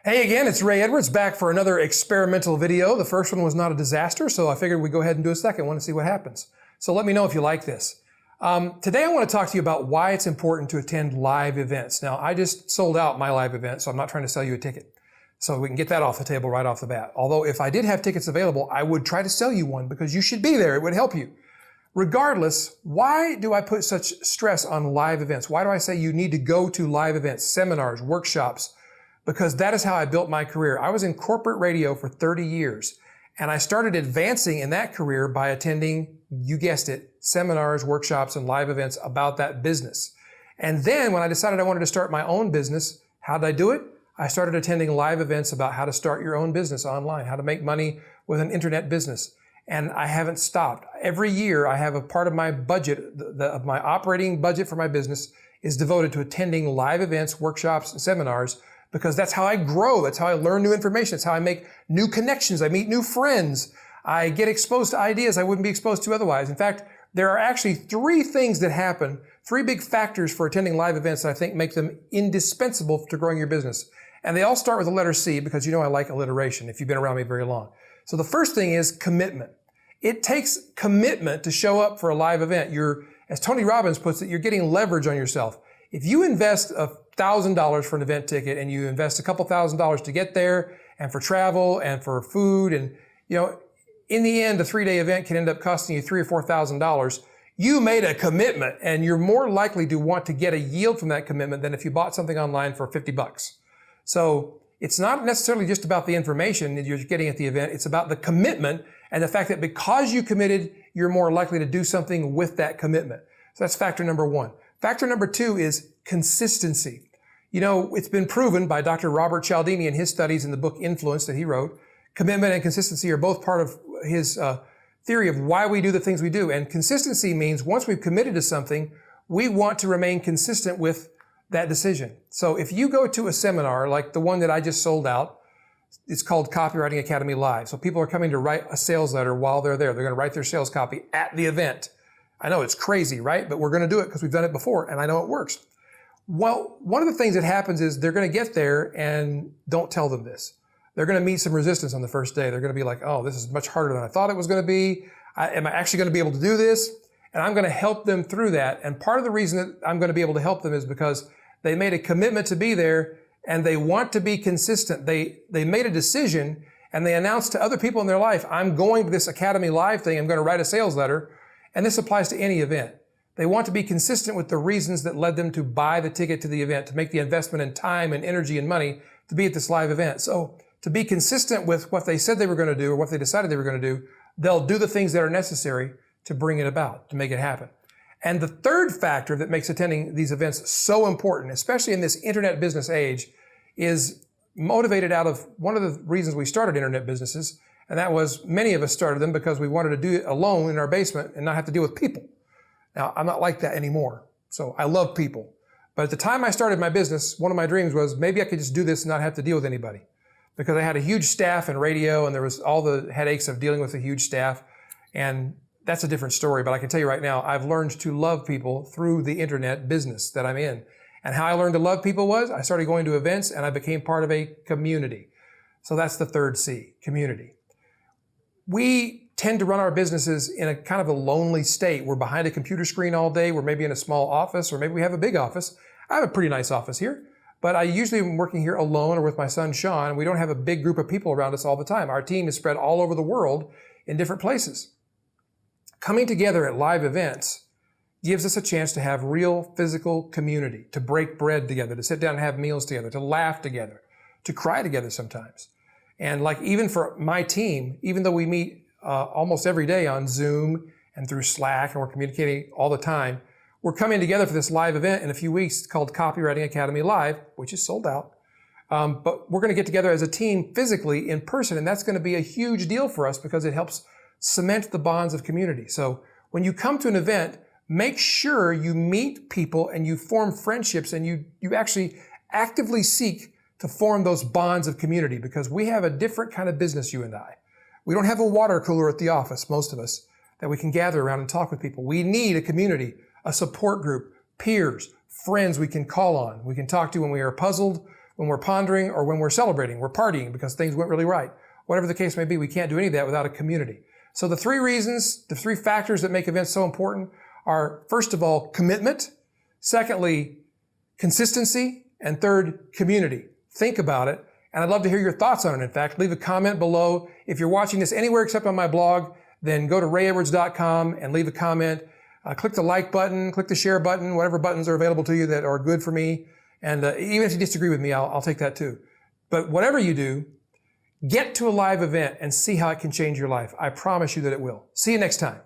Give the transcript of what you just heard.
Hey again, it's Ray Edwards back for another experimental video. The first one was not a disaster, so I figured we'd go ahead and do a second one and see what happens. So let me know if you like this. Today I want to talk to you about why it's important to attend live events. Now, I just sold out my live event, so I'm not trying to sell you a ticket. So we can get that off the table right off the bat. Although if I did have tickets available, I would try to sell you one because you should be there. It would help you. Regardless, why do I put such stress on live events? Why do I say you need to go to live events, seminars, workshops? Because that is how I built my career. I was in corporate radio for 30 years, and I started advancing in that career by attending, you guessed it, seminars, workshops, and live events about that business. And then when I decided I wanted to start my own business, how did I do it? I started attending live events about how to start your own business online, how to make money with an internet business. And I haven't stopped. Every year I have a part of my budget, of my operating budget for my business is devoted to attending live events, workshops, and seminars, because that's how I grow. That's how I learn new information. It's how I make new connections. I meet new friends. I get exposed to ideas I wouldn't be exposed to otherwise. In fact, there are actually three things that happen, three big factors for attending live events that I think make them indispensable to growing your business. And they all start with the letter C because you know I like alliteration if you've been around me very long. So the first thing is commitment. It takes commitment to show up for a live event. As Tony Robbins puts it, you're getting leverage on yourself. If you invest $1,000 for an event ticket and you invest a couple $1,000s to get there and for travel and for food and, in the end, a 3-day event can end up costing you $3,000 or $4,000. You made a commitment and you're more likely to want to get a yield from that commitment than if you bought something online for $50. So it's not necessarily just about the information that you're getting at the event. It's about the commitment and the fact that because you committed, you're more likely to do something with that commitment. So that's factor number one. Factor number two is consistency. It's been proven by Dr. Robert Cialdini in his studies in the book Influence that he wrote. Commitment and consistency are both part of his theory of why we do the things we do. And consistency means once we've committed to something, we want to remain consistent with that decision. So if you go to a seminar like the one that I just sold out, it's called Copywriting Academy Live. So people are coming to write a sales letter while they're there. They're going to write their sales copy at the event. I know it's crazy, right? But we're going to do it because we've done it before and I know it works. Well, one of the things that happens is they're going to get there and don't tell them this. They're going to meet some resistance on the first day. They're going to be like, oh, this is much harder than I thought it was going to be. Am I actually going to be able to do this? And I'm going to help them through that. And part of the reason that I'm going to be able to help them is because they made a commitment to be there and they want to be consistent. They made a decision and they announced to other people in their life, I'm going to this Academy Live thing. I'm going to write a sales letter. And this applies to any event. They want to be consistent with the reasons that led them to buy the ticket to the event, to make the investment in time and energy and money to be at this live event. So to be consistent with what they said they were going to do or what they decided they were going to do, they'll do the things that are necessary to bring it about, to make it happen. And the third factor that makes attending these events so important, especially in this internet business age, is motivated out of one of the reasons we started internet businesses. And that was many of us started them because we wanted to do it alone in our basement and not have to deal with people. Now, I'm not like that anymore. So I love people. But at the time I started my business, one of my dreams was maybe I could just do this and not have to deal with anybody. Because I had a huge staff in radio and there was all the headaches of dealing with a huge staff. And that's a different story. But I can tell you right now, I've learned to love people through the internet business that I'm in. And how I learned to love people was I started going to events and I became part of a community. So that's the third C, community. We tend to run our businesses in a kind of a lonely state. We're behind a computer screen all day. We're maybe in a small office, or maybe we have a big office. I have a pretty nice office here, but I usually am working here alone or with my son, Sean, and we don't have a big group of people around us all the time. Our team is spread all over the world in different places. Coming together at live events gives us a chance to have real physical community, to break bread together, to sit down and have meals together, to laugh together, to cry together sometimes. And like even for my team, even though we meet almost every day on Zoom and through Slack and we're communicating all the time, we're coming together for this live event in a few weeks called Copywriting Academy Live, which is sold out. But we're going to get together as a team physically in person, and that's going to be a huge deal for us because it helps cement the bonds of community. So when you come to an event, make sure you meet people and you form friendships and you actually actively seek to form those bonds of community, because we have a different kind of business, you and I. We don't have a water cooler at the office, most of us, that we can gather around and talk with people. We need a community, a support group, peers, friends we can call on, we can talk to when we are puzzled, when we're pondering, or when we're celebrating, we're partying because things went really right. Whatever the case may be, we can't do any of that without a community. So the three reasons, the three factors that make events so important are, first of all, commitment. Secondly, consistency. And third, community. Think about it. And I'd love to hear your thoughts on it. In fact, leave a comment below. If you're watching this anywhere except on my blog, then go to rayedwards.com and leave a comment. Click the like button, click the share button, whatever buttons are available to you that are good for me. And even if you disagree with me, I'll take that too. But whatever you do, get to a live event and see how it can change your life. I promise you that it will. See you next time.